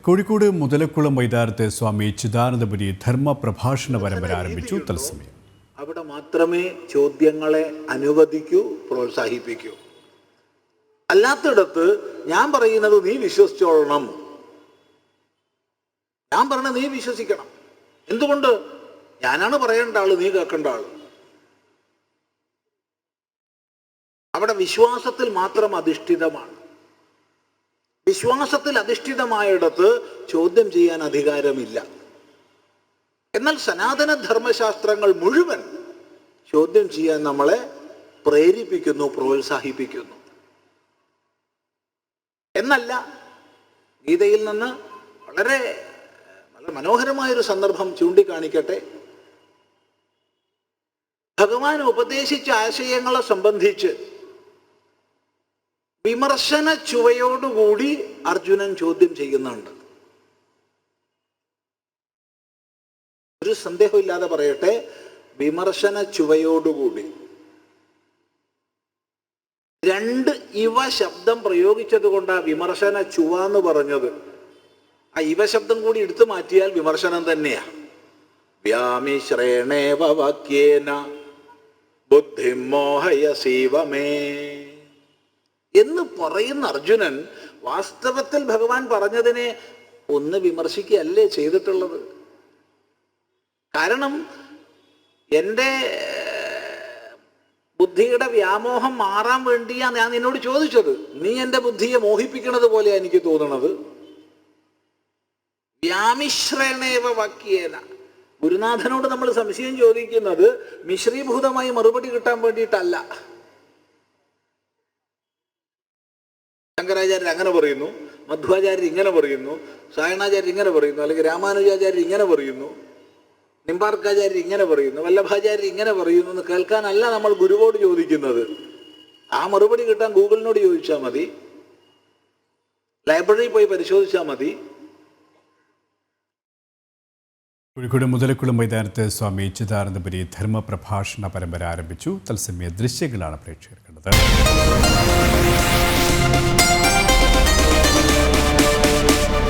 കോഴിക്കോട് മുതലക്കുളം മൈതാനത്ത് സ്വാമി ചിദാനന്ദപുരി ധർമ്മ പ്രഭാഷണ പരമ്പര ആരംഭിച്ചു. തത്സമയം അവിടെ മാത്രമേ ചോദ്യങ്ങളെ അനുവദിക്കൂ, പ്രോത്സാഹിപ്പിക്കൂ. അല്ലാത്തിടത്ത് ഞാൻ പറയുന്നത് നീ വിശ്വസിച്ചോളണം, ഞാൻ പറഞ്ഞ നീ വിശ്വസിക്കണം. എന്തുകൊണ്ട്? ഞാനാണ് പറയേണ്ട ആള്, നീ കേൾക്കേണ്ട ആള്. അവിടെ വിശ്വാസത്തിൽ മാത്രം അധിഷ്ഠിതമാണ്. വിശ്വാസത്തിൽ അധിഷ്ഠിതമായിടത്ത് ചോദ്യം ചെയ്യാൻ അധികാരമില്ല. എന്നാൽ സനാതന ധർമ്മശാസ്ത്രങ്ങൾ മുഴുവൻ ചോദ്യം ചെയ്യാൻ നമ്മളെ പ്രേരിപ്പിക്കുന്നു, പ്രോത്സാഹിപ്പിക്കുന്നു. എന്നല്ല, ഗീതയിൽ നിന്ന് വളരെ മനോഹരമായൊരു സന്ദർഭം ചൂണ്ടിക്കാണിക്കട്ടെ. ഭഗവാൻ ഉപദേശിച്ച ആശയങ്ങളെ സംബന്ധിച്ച് വിമർശന ചുവയോടുകൂടി അർജുനൻ ചോദ്യം ചെയ്യുന്നുണ്ട്. ഒരു സന്ദേഹമില്ലാതെ പറയട്ടെ, വിമർശന ചുവയോടുകൂടി. രണ്ട് ഇവ ശബ്ദം പ്രയോഗിച്ചത് കൊണ്ടാ വിമർശന ചുവ എന്ന് പറഞ്ഞത്. ആ ഇവ ശബ്ദം കൂടി എടുത്തു മാറ്റിയാൽ വിമർശനം തന്നെയാ. വ്യാമിശ്രേണേവ വാക്യേന ബുദ്ധിമോഹയസീവമേ എന്ന് പറയുന്ന അർജുനൻ വാസ്തവത്തിൽ ഭഗവാൻ പറഞ്ഞതിനെ ഒന്ന് വിമർശിക്കുകയല്ലേ ചെയ്തിട്ടുള്ളത്. കാരണം എൻ്റെ ബുദ്ധിയുടെ വ്യാമോഹം മാറാൻ വേണ്ടിയാണ് ഞാൻ നിന്നോട് ചോദിച്ചത്. നീ എൻ്റെ ബുദ്ധിയെ മോഹിപ്പിക്കുന്നത് പോലെയാണ് എനിക്ക് തോന്നുന്നത്. വ്യാമിശ്രേണേവ വാക്യേന. ഗുരുനാഥനോട് നമ്മൾ സംശയം ചോദിക്കുന്നത് മിശ്രീഭൂതമായി മറുപടി കിട്ടാൻ വേണ്ടിയിട്ടല്ല. ശങ്കരാചാര്യർ അങ്ങനെ പറയുന്നു, മധ്വാചാര്യർ ഇങ്ങനെ പറയുന്നു, സായണാചാര്യർ ഇങ്ങനെ പറയുന്നു, അല്ലെങ്കിൽ രാമാനുജാചാര്യർ ഇങ്ങനെ പറയുന്നു, നിമ്പാർക്കാചാര്യർ ഇങ്ങനെ പറയുന്നു, വല്ലഭാചാര്യർ ഇങ്ങനെ പറയുന്നു എന്ന് കേൾക്കാനല്ല നമ്മൾ ഗുരുവോട് ചോദിക്കുന്നത്. ആ മറുപടി കിട്ടാൻ ഗൂഗിളിനോട് ചോദിച്ചാൽ മതി, ലൈബ്രറിയിൽ പോയി പരിശോധിച്ചാൽ മതി. കോഴിക്കോട് മുതലക്കുളം മൈതാനത്ത് സ്വാമി ചിദാനന്ദപുരി ധർമ്മ പ്രഭാഷണ പരമ്പര ആരംഭിച്ചു. തത്സമയ ദൃശ്യങ്ങളാണ് പ്രേക്ഷകർ കണ്ടത്.